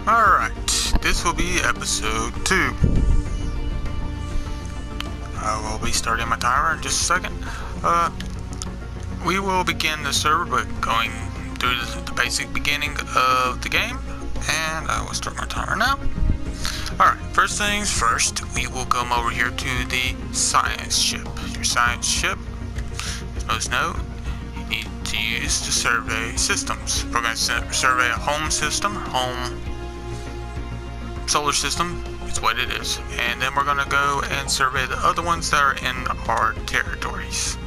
Alright, this will be episode 2. I will be starting my timer in just a second. We will begin the server by going through the basic beginning of the game, and I will start my timer now. Alright, first things first, we will come over here to the science ship. Your science ship, as most know, you need to use to survey systems. We're going to survey a home system, solar system, it's what it is, and then we're going to go and survey the other ones that are in our territories.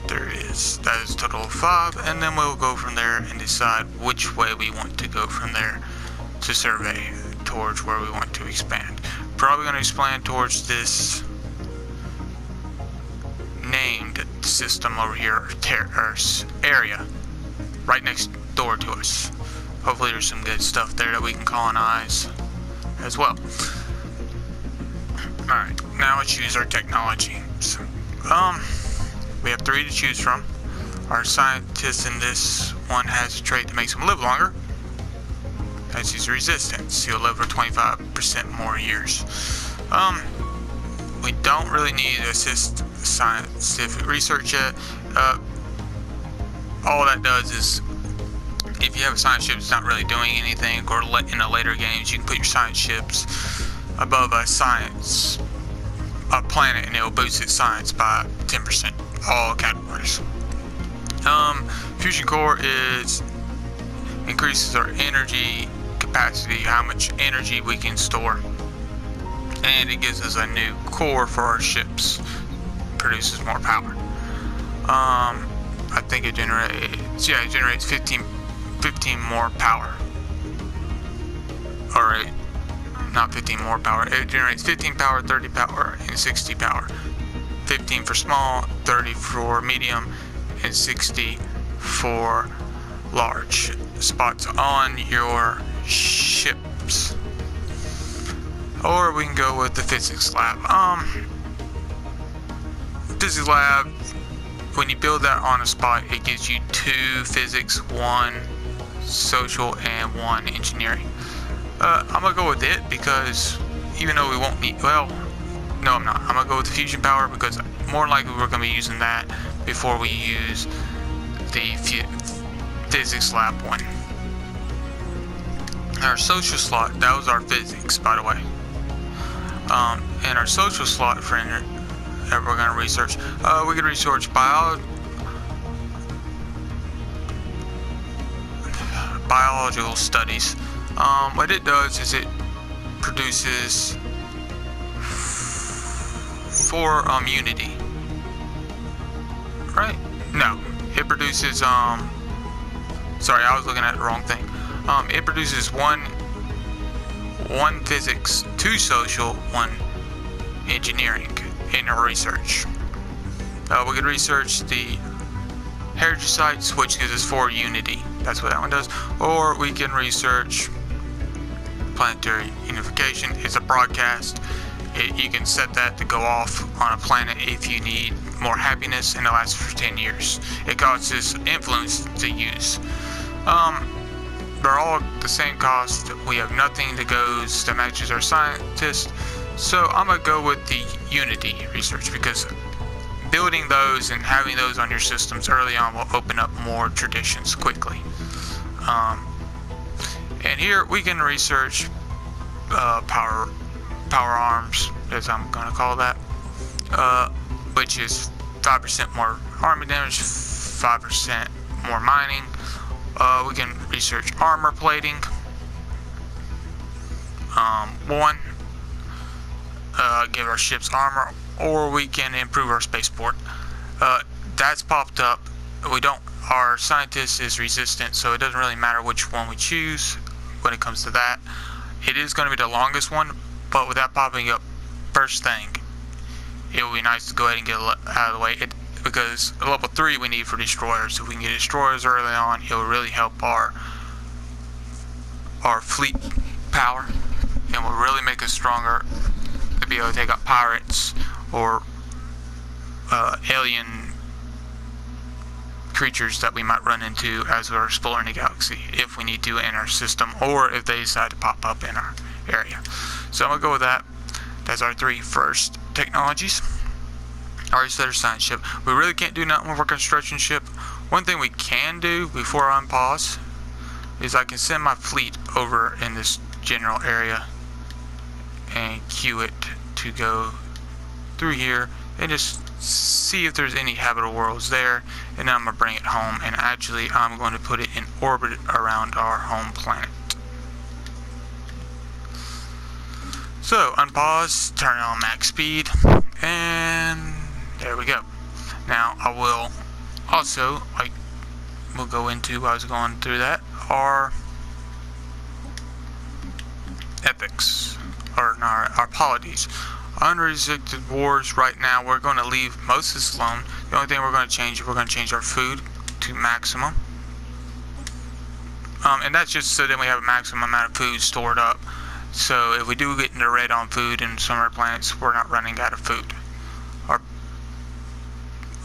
That is a total of 5, and then we'll go from there and decide which way we want to go from there to survey towards where we want to expand. Probably going to expand towards this named system over here, or area right next door to us. Hopefully there's some good stuff there that we can colonize as well. Alright, now let's use our technology. So, we have 3 to choose from. Our scientist in this one has a trait that makes him live longer. That's his resistance. He'll live for 25% more years. We don't really need to assist scientific research yet. All that does is, if you have a science ship that's not really doing anything, or in the later games, you can put your science ships above a planet, and it will boost its science by 10%. All categories. Fusion core increases our energy capacity, how much energy we can store, and it gives us a new core for our ships. Produces more power. I think it generates 15 more power. Alright, not 15 more power. It generates 15 power, 30 power, and 60 power. 15 for small, 30 for medium, and 60 for large spots on your ships. Or we can go with the physics lab. Physics lab, when you build that on a spot, it gives you 2 physics, 1 social, and 1 engineering. I'm gonna go with it because even though we won't need, well, no, I'm not. I'm gonna go with the fusion power because more likely we're gonna be using that before we use the physics lab one. Our social slot, that was our physics, by the way. And our social slot for that we're gonna research. We can research biological studies. What it does is it produces 4 unity. Right? No. It produces sorry, I was looking at the wrong thing. It produces 1 physics, 2 social, 1 engineering in our research. We could research the heritage sites, which gives us 4 unity. That's what that one does. Or we can research planetary unification. It's a broadcast. You can set that to go off on a planet if you need more happiness, and it lasts for 10 years. It causes influence to use. They're all the same cost. We have nothing that matches our scientist. So I'm going to go with the Unity research because building those and having those on your systems early on will open up more traditions quickly. And here we can research power arms, as I'm going to call that, which is 5% more army damage, 5% more mining. We can research armor plating. 1, give our ships armor, or we can improve our spaceport. That's popped up. Our scientist is resistant, so it doesn't really matter which one we choose when it comes to that. It is going to be the longest one, but with that popping up first thing, it would be nice to go ahead and get it out of the way. Because level 3 we need for destroyers. If we can get destroyers early on, it will really help our fleet power, and will really make us stronger to be able to take out pirates or alien creatures that we might run into as we're exploring the galaxy, if we need to in our system, or if they decide to pop up in our area. So I'm going to go with that. That's our 3 first technologies. Our Stellaris science ship. We really can't do nothing with our construction ship. One thing we can do before I unpause is I can send my fleet over in this general area and queue it to go through here and just see if there's any habitable worlds there, and then I'm going to bring it home, and actually I'm going to put it in orbit around our home planet. So unpause, turn on max speed, and there we go. Now I will also, we'll go into, I was going through that, our epics, or our polities. Unrestricted wars right now, we're going to leave most of this alone. The only thing we're going to change is we're going to change our food to maximum. And that's just so that we have a maximum amount of food stored up. So if we do get into red on food in some of our planets, we're not running out of food.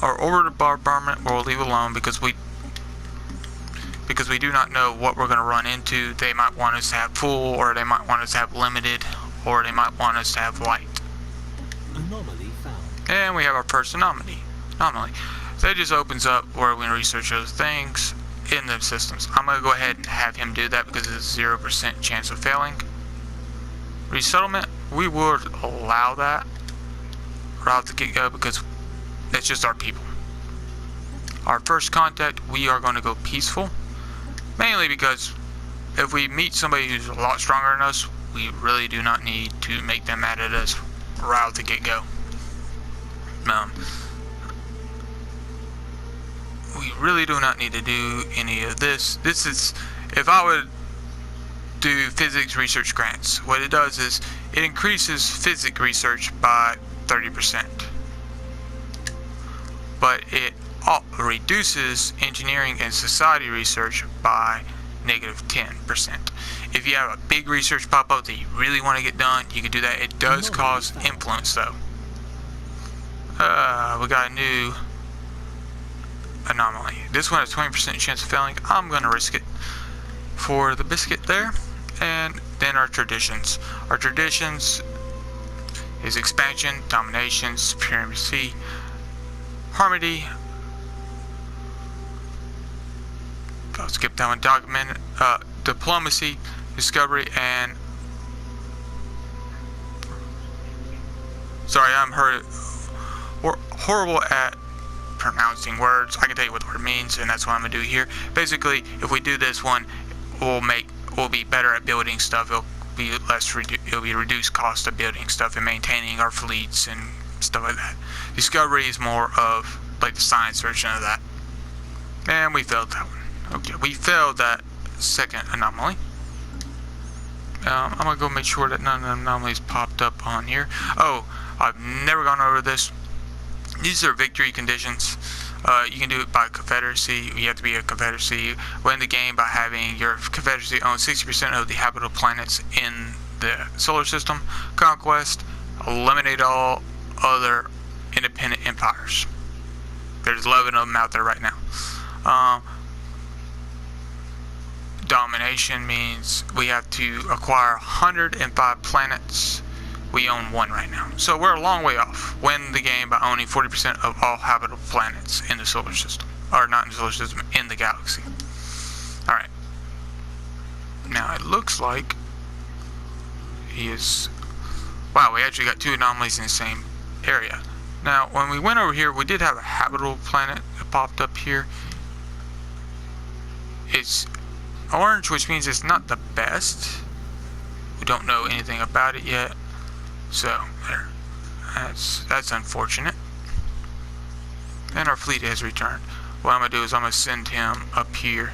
Our orbital bombardment we'll leave alone because we do not know what we're going to run into. They might want us to have full, or they might want us to have limited, or they might want us to have light. Anomaly found. And we have our first anomaly. So that just opens up where we can research those things in the systems. I'm going to go ahead and have him do that because it's a 0% chance of failing. Resettlement, we would allow that right off the get-go because it's just our people. Our first contact, we are going to go peaceful, mainly because if we meet somebody who's a lot stronger than us, we really do not need to make them mad at us right off the get-go. We really do not need to do any of this. This is, if I would do physics research grants, what it does is it increases physics research by 30%. But it reduces engineering and society research by -10%. If you have a big research pop up that you really want to get done, you can do that. It does cause influence though. We got a new anomaly. This one has 20% chance of failing. I'm going to risk it for the biscuit there. And then our traditions. Our traditions is expansion, domination, supremacy, harmony. I'll skip that one. Document, diplomacy, discovery, and sorry, I'm horrible at pronouncing words. I can tell you what the word means, and that's what I'm gonna do here. Basically, if we do this one, we'll be better at building stuff. It'll be reduced cost of building stuff and maintaining our fleets and stuff like that. Discovery is more of like the science version of that. And we failed that one. Okay, we failed that second anomaly. I'm gonna go make sure that none of the anomalies popped up on here. Oh, I've never gone over this. These are victory conditions. You can do it by confederacy. You have to be a confederacy. Win the game by having your confederacy own 60% of the habitable planets in the solar system. Conquest, eliminate all other independent empires. There's 11 of them out there right now. Domination means we have to acquire 105 planets. We own 1 right now. So we're a long way off. Win the game by owning 40% of all habitable planets in the solar system. Or not in the solar system, in the galaxy. Alright. Now it looks like he is... Wow, we actually got 2 anomalies in the same area. Now, when we went over here, we did have a habitable planet that popped up here. It's orange, which means it's not the best. We don't know anything about it yet. So, there. That's unfortunate. And our fleet has returned. What I'm going to do is I'm going to send him up here.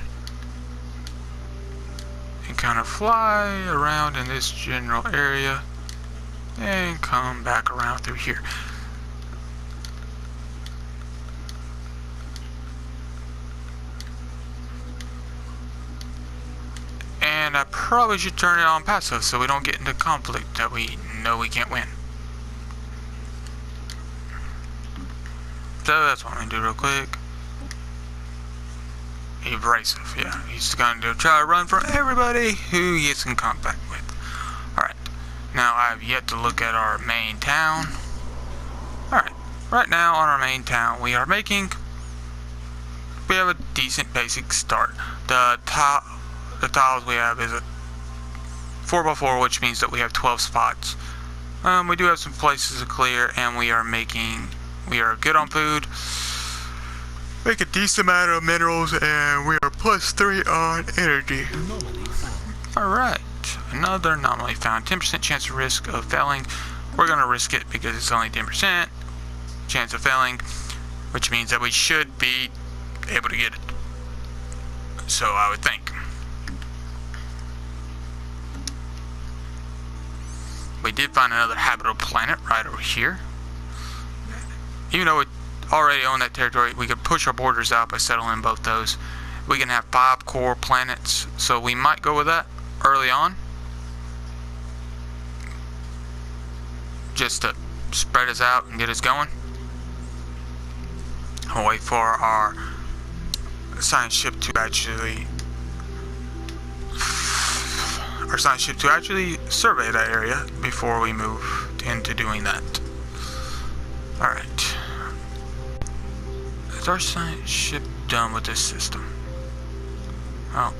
And kind of fly around in this general area. And come back around through here. And I probably should turn it on passive so we don't get into conflict that we know we can't win. So that's what I'm going to do real quick. abrasive. Yeah, he's going to try to run from everybody who he gets in contact with. Alright, now I have yet to look at our main town. Alright, right now on our main town we have a decent basic start. The tiles we have is a 4x4, which means that we have 12 spots. We do have some places to clear, and we are good on food, make a decent amount of minerals, and we are +3 on energy. Alright, another anomaly found. 10% chance of risk of failing. We're going to risk it because it's only 10% chance of failing, which means that we should be able to get it. So I would think. We did find another habitable planet right over here. Even though we already own that territory, we could push our borders out by settling both those. We can have 5 core planets, so we might go with that early on, just to spread us out and get us going. I'll wait for our science ship to actually survey that area before we move into doing that. Alright. Is our science ship done with this system? Oh.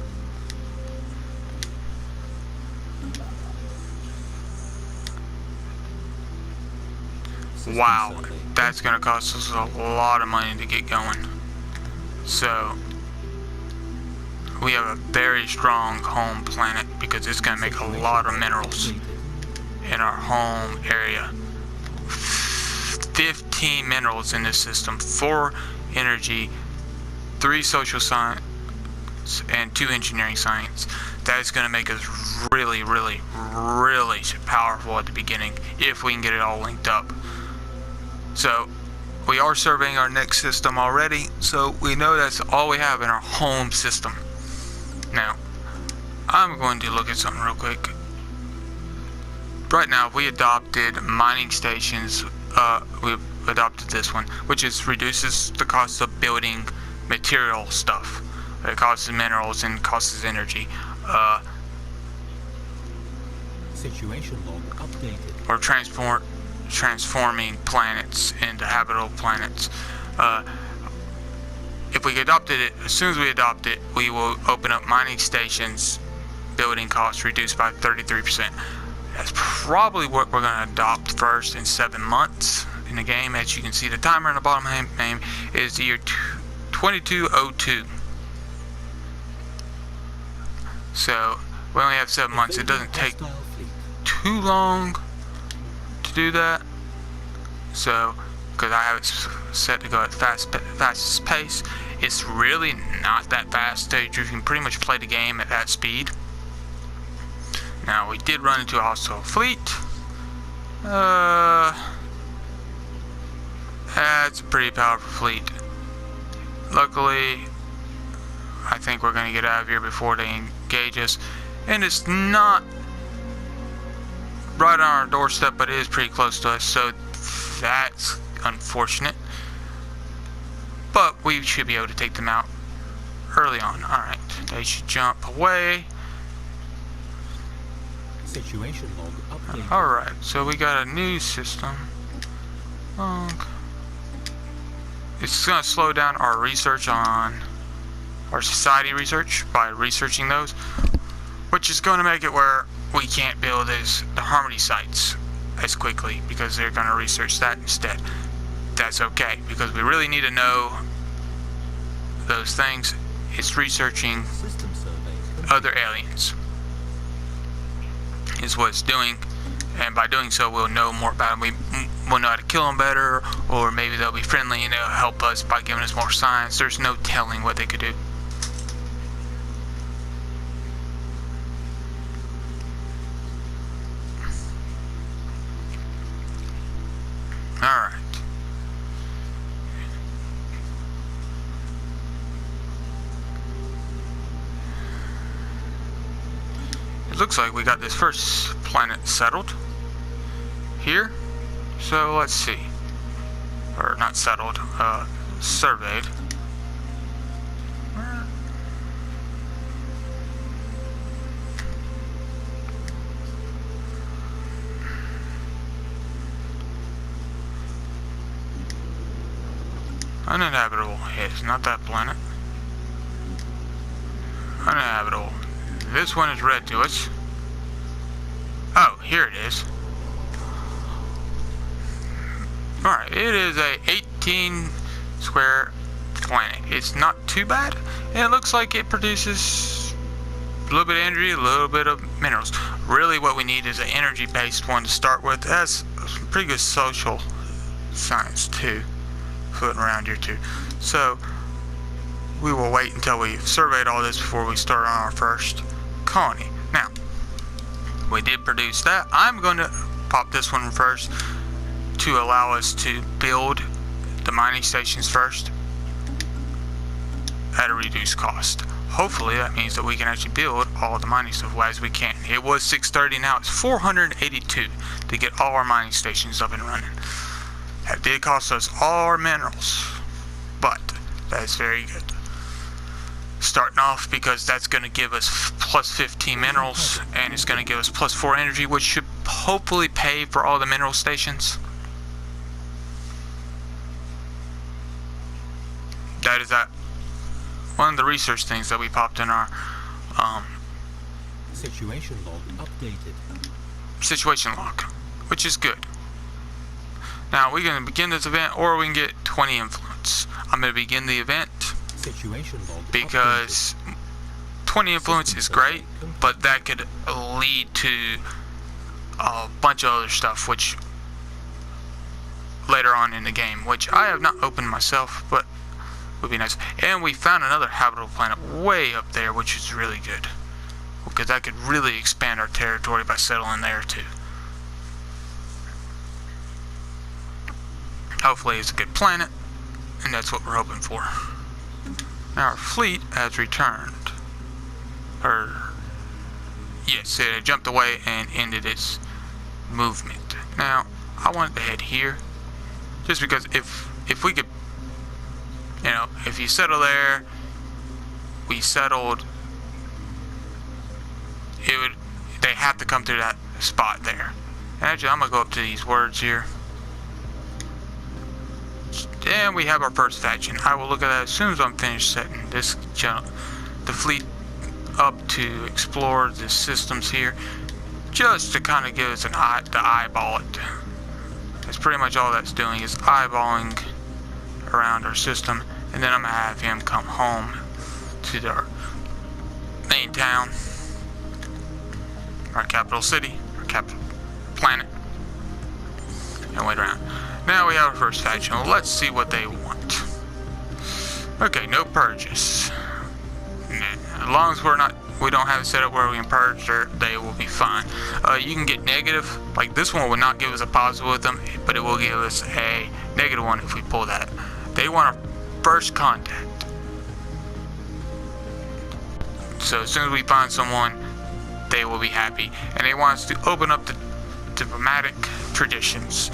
Wow, that's gonna cost us a lot of money to get going. So we have a very strong home planet because it's going to make a lot of minerals in our home area. 15 minerals in this system, 4 energy, 3 social science, and 2 engineering science. That is going to make us really, really, really powerful at the beginning if we can get it all linked up. So we are surveying our next system already, so we know that's all we have in our home system. Now, I'm going to look at something real quick. Right now, we adopted mining stations. We've adopted this one, which reduces the cost of building material stuff. It costs minerals and costs energy. Situation log updated. Or transforming planets into habitable planets. If we adopted it, as soon as we adopt it, we will open up mining stations, building costs reduced by 33%. That's probably what we're going to adopt first in 7 months in the game. As you can see, the timer in the bottom name is the year 2202. So we only have 7 months. It doesn't take too long to do that. So, because I have it set to go at fastest pace, it's really not that fast. You can pretty much play the game at that speed. Now, we did run into a hostile fleet. That's a pretty powerful fleet. Luckily, I think we're going to get out of here before they engage us. And it's not right on our doorstep, but it is pretty close to us, so that's unfortunate. But we should be able to take them out early on. Alright, they should jump away. Situation log updated. Alright, so we got a new system. It's going to slow down our research on our society research by researching those, which is going to make it where we can't build the Harmony sites as quickly because they're going to research that instead. That's okay, because we really need to know those things. It's researching other aliens is what it's doing, and by doing so we'll know more about them. We'll know how to kill them better, or maybe they'll be friendly and they'll help us by giving us more science. There's no telling what they could do. Alright. It looks like we got this first planet settled here. So let's see. Or not settled, surveyed. Uninhabitable. It's not that planet. Uninhabitable. This one is red to us. Oh, here it is. Alright, it is a 18 square planet. It's not too bad. And it looks like it produces a little bit of energy, a little bit of minerals. Really what we need is an energy based one to start with. It has some pretty good social science too, floating around here too. So we will wait until we've surveyed all this before we start on our first colony. Now, we did produce that. I'm going to pop this one first to allow us to build the mining stations first at a reduced cost. Hopefully that means that we can actually build all the mining stuff as we can. It was 630, now it's 482 to get all our mining stations up and running. That did cost us all our minerals, but that's very good. Starting off, because that's going to give us plus 15 minerals, and it's going to give us plus 4 energy, which should hopefully pay for all the mineral stations. That is that. One of the research things that we popped in our situation log updated. Situation log, which is good. Now we're going to begin this event, or we can get 20 influence. I'm going to begin the event Situation log because 20 influence is great, but that could lead to a bunch of other stuff, which later on in the game, which I have not opened myself, but would be nice. And we found another habitable planet way up there, which is really good, because that could really expand our territory by settling there too. Hopefully it's a good planet, and that's what we're hoping for. Now our fleet has returned. Yes, it had jumped away and ended its movement. Now I wanted to head here, just because if we could, you know, if you settle there, we settled, it would, they have to come through that spot there. And actually, I'm gonna go up to these words here. And we have our first faction. I will look at that as soon as I'm finished setting this the fleet up to explore the systems here, just to kind of give us to eyeball it. That's pretty much all that's doing, is eyeballing around our system. And then I'm gonna have him come home to our main town, our capital city, our capital planet, and wait around. Now we have our first faction. Let's see what they want. Okay, no purges. As long as we don't have it set up where we can purge, they will be fine. You can get negative. Like this one will not give us a positive with them, but it will give us a negative one if we pull that. They want our first contact. So as soon as we find someone, they will be happy, and they want us to open up the diplomatic traditions.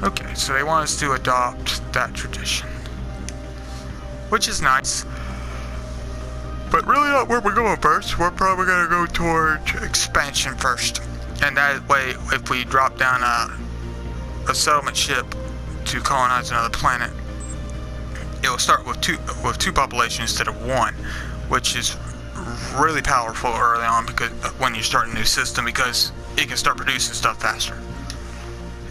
Okay, so they want us to adopt that tradition, which is nice, but really not where we're going first. We're probably going to go towards expansion first, and that way, if we drop down a settlement ship to colonize another planet, it will start with two populations instead of one, which is really powerful early on, because when you start a new system, because it can start producing stuff faster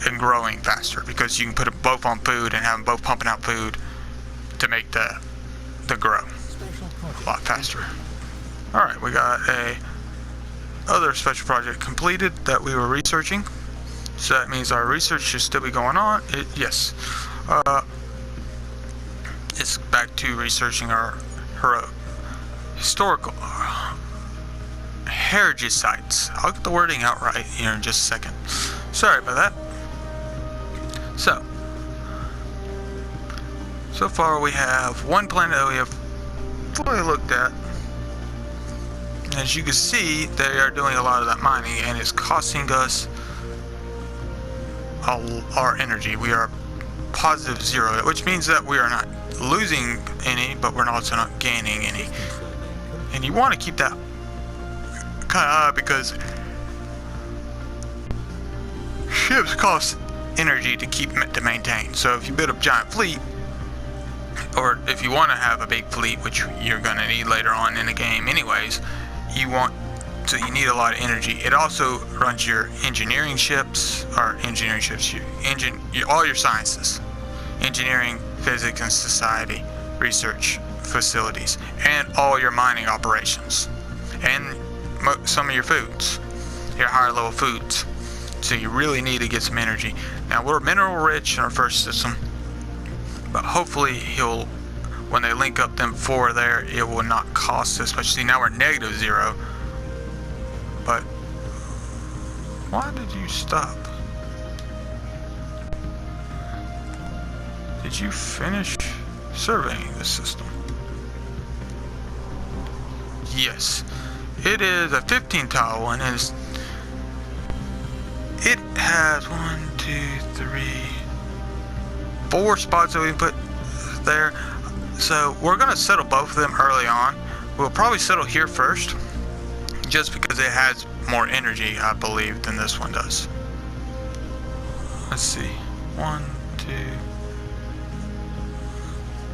and growing faster, because you can put them both on food and have them both pumping out food to make the grow a lot faster. Alright, we got a other special project completed that we were researching, so that means our research should still be going on. Yes, it's back to researching our historical heritage sites. I'll get the wording out right here in just a second. Sorry about that. So far we have one planet that we have fully looked at. As you can see, they are doing a lot of that mining, and it's costing us our energy. We are positive 0, which means that we are not losing any, but we're also not gaining any. And you want to keep that kind of high, because ships cost energy to maintain. So if you build a giant fleet, or if you want to have a big fleet, which you're going to need later on in the game anyways, you need a lot of energy. It also runs your engineering ships, all your sciences, engineering, physics and society, research facilities, and all your mining operations, and some of your foods, your higher level foods. So you really need to get some energy. Now we're mineral rich in our first system, but hopefully when they link up them four there, it will not cost us much. See, now we're -0, but why did you stop? Did you finish surveying the system? Yes, it is a 15 tile one, and it has 1, 2, 3, 4 spots that we can put there. So we're gonna settle both of them early on. We'll probably settle here first, just because it has more energy, I believe, than this one does. Let's see, 1, 2,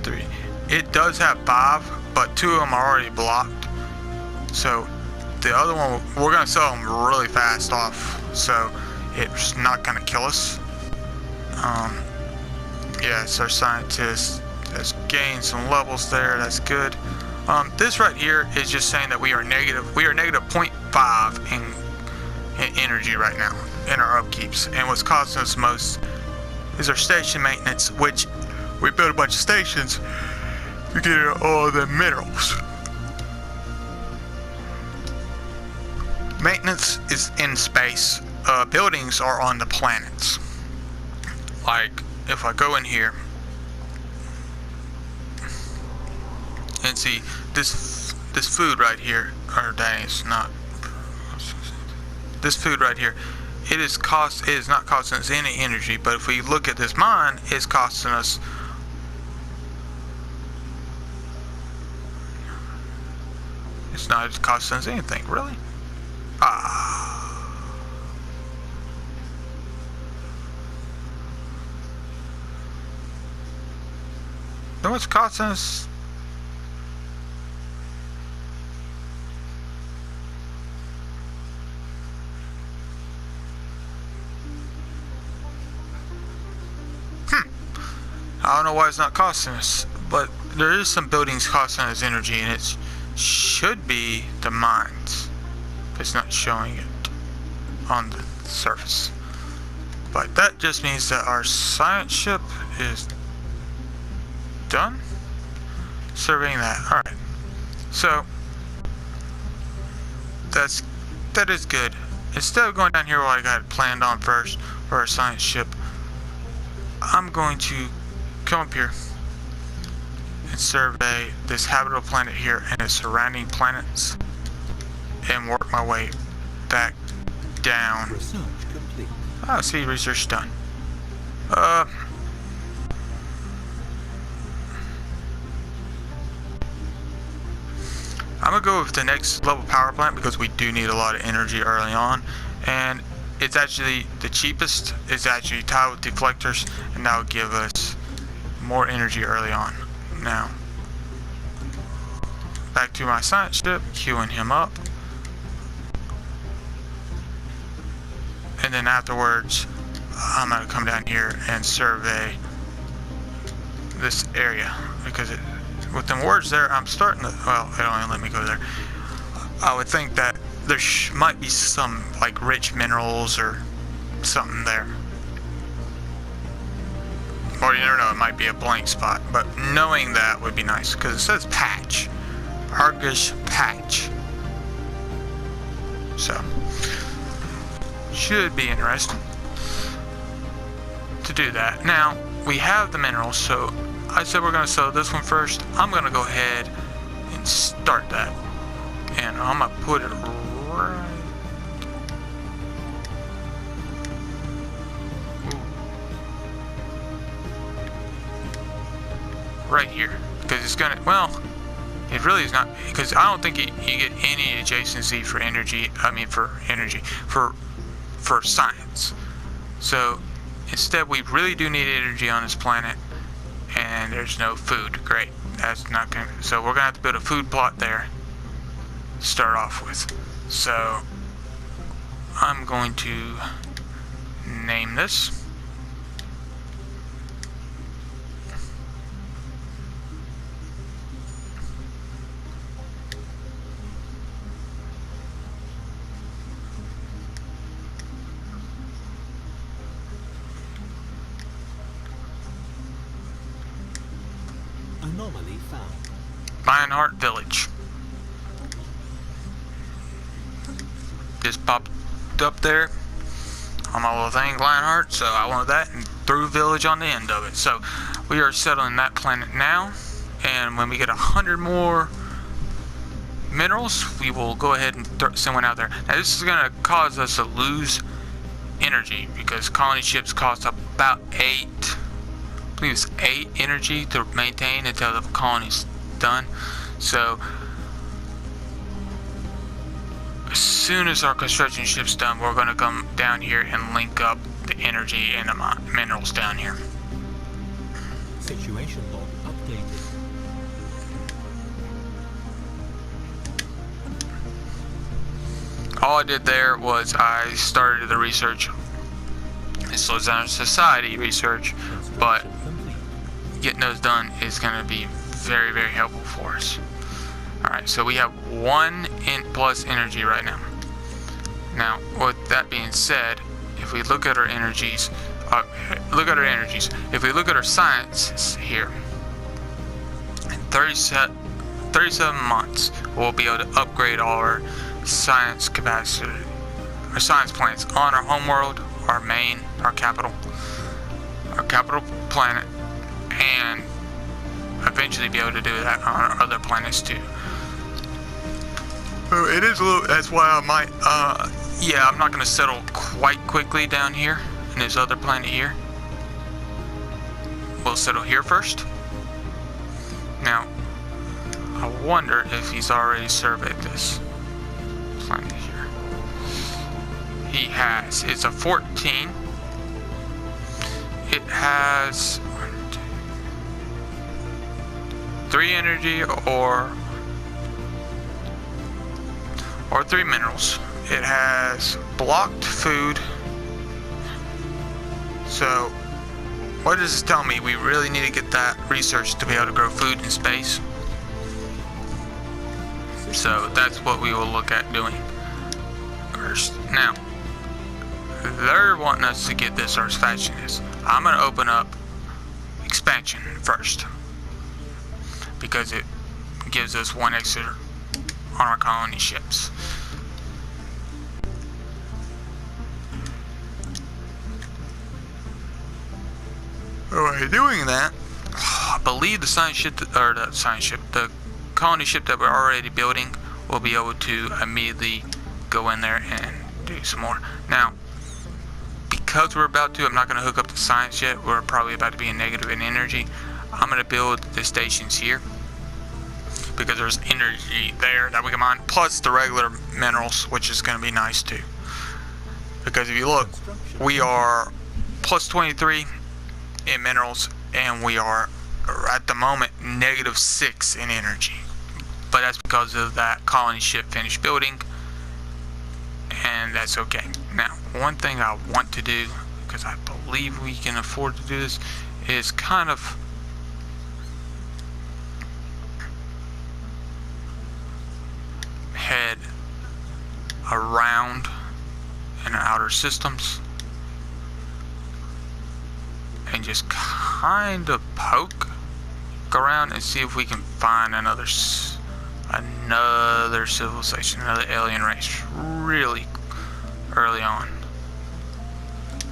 3. It does have 5, but 2 of them are already blocked. So the other one, we're gonna sell them really fast off, so it's not gonna kill us. Yes, our scientist has gained some levels there. That's good. This right here is just saying that we are negative 0.5 in energy right now in our upkeeps, and what's costing us most is our station maintenance, which we built a bunch of stations to get all the minerals. Maintenance is in space. Buildings are on the planets. Like, if I go in here and see this food right here, or that is not, this food right here, it is not costing us any energy, but if we look at this mine, it's costing us it's not costing us anything, really. Know what's costing us? I don't know why it's not costing us, but there is some buildings costing us energy, and it should be the mines. It's not showing it on the surface. But that just means that our science ship is done surveying that. Alright, so that is good. Instead of going down here what I got planned on first for our science ship, I'm going to come up here and survey this habitable planet here and its surrounding planets, and work my way back down. Research complete. Ah, see, research done. I'm gonna go with the next level power plant because we do need a lot of energy early on, and it's actually the cheapest. It's actually tied with deflectors, and that will give us more energy early on. Now, back to my science ship, queuing him up. And then afterwards, I'm going to come down here and survey this area, because with them words there, I'm starting to, well, it only let me go there. I would think that there might be some like rich minerals or something there. Or you never know, it might be a blank spot, but knowing that would be nice, because it says patch. Argus patch. So, should be interesting to do that. Now, we have the minerals, so I said we're going to sell this one first. I'm going to go ahead and start that. And I'm going to put it right here, because it's gonna, well, it really is not, because I don't think you get any adjacency for energy. I mean, for science. So instead, we really do need energy on this planet, and and there's no food. Great. That's not gonna. So we're gonna have to build a food plot there to start off with. So I'm going to name this. Anomaly found. Lionheart Village. Just popped up there on my little thing, Lionheart, so I wanted that, and threw village on the end of it. So we are settling that planet now, and when we get 100 more minerals, we will go ahead and send one out there. Now this is going to cause us to lose energy, because colony ships cost about 8 energy to maintain until the colony's done. So as soon as our construction ship's done, we're going to come down here and link up the energy and the minerals down here. Situation log updated. All I did there was I started the research. It slows down society research, but getting those done is going to be very, very helpful for us. Alright, so we have 1 plus energy right now. Now, with that being said, if we look at our energies, if we look at our sciences here, in 37 months, we'll be able to upgrade all our science capacity, our science plants on our homeworld, our capital planet, and eventually be able to do that on our other planets too. So it is a little, that's why I might, yeah, I'm not going to settle quite quickly down here in this other planet here. We'll settle here first. Now, I wonder if he's already surveyed this planet here. He has. It's a 14. It has 3 energy or 3 minerals. It has blocked food. So what does this tell me? We really need to get that research to be able to grow food in space. So that's what we will look at doing first. Now, they're wanting us to get this or expansion is. I'm going to open up expansion first, because it gives us 1 extra on our colony ships. By doing that, I believe the the colony ship that we're already building will be able to immediately go in there and do some more. Now, because we're about to, I'm not going to hook up the science yet. We're probably about to be in negative in energy. I'm going to build the stations here, because there's energy there that we can mine, plus the regular minerals, which is going to be nice too. Because if you look, we are plus 23 in minerals, and we are at the moment -6 in energy. But that's because of that colony ship finished building, and that's okay. Now, one thing I want to do, because I believe we can afford to do this, is kind of head around in our outer systems and just kind of poke around and see if we can find another civilization, another alien race really early on.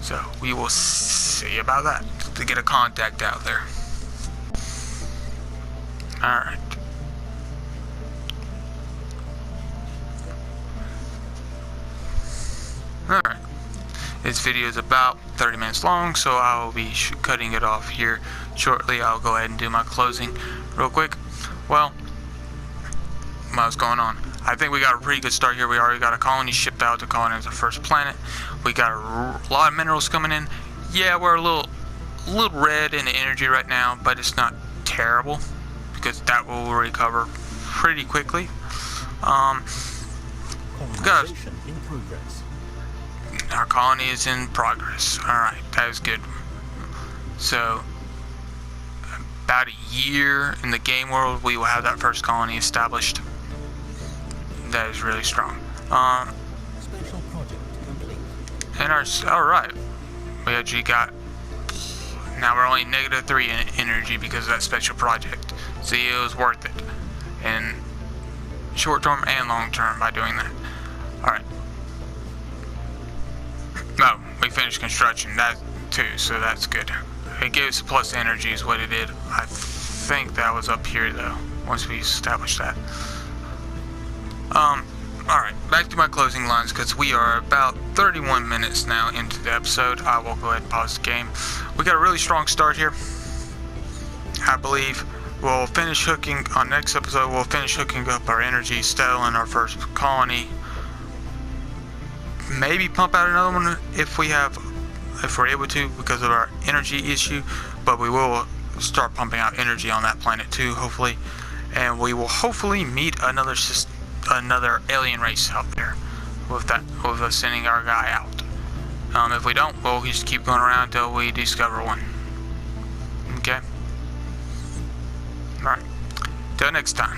So we will see about that, to get a contact out there. Alright. Alright. This video is about 30 minutes long, so I will be cutting it off here shortly. I'll go ahead and do my closing real quick. Well, what's going on? I think we got a pretty good start here. We already got a colony shipped out to colonize our first planet. We got a lot of minerals coming in. Yeah, we're a little a little red in the energy right now, but it's not terrible because that will recover pretty quickly. Colonization in progress. Our colony is in progress. Alright, that is good. So, about a year in the game world, we will have that first colony established. That is really strong. Special project complete. And alright, we actually got, now we're only -3 in energy because of that special project. See, it was worth it. And short term and long term by doing that. Alright. No, we finished construction, that too, so that's good. It gave us plus energy is what it did. I think that was up here though, once we established that. Alright, back to my closing lines because we are about 31 minutes now into the episode. I will go ahead and pause the game. We got a really strong start here. I believe we'll finish hooking, on next episode, we'll finish hooking up our energy, settling our first colony. Maybe pump out another one if we're able to because of our energy issue, but we will start pumping out energy on that planet too, hopefully, and we will hopefully meet another alien race out there with us sending our guy out. If we don't, we'll just keep going around until we discover one. Okay. All right. Till next time.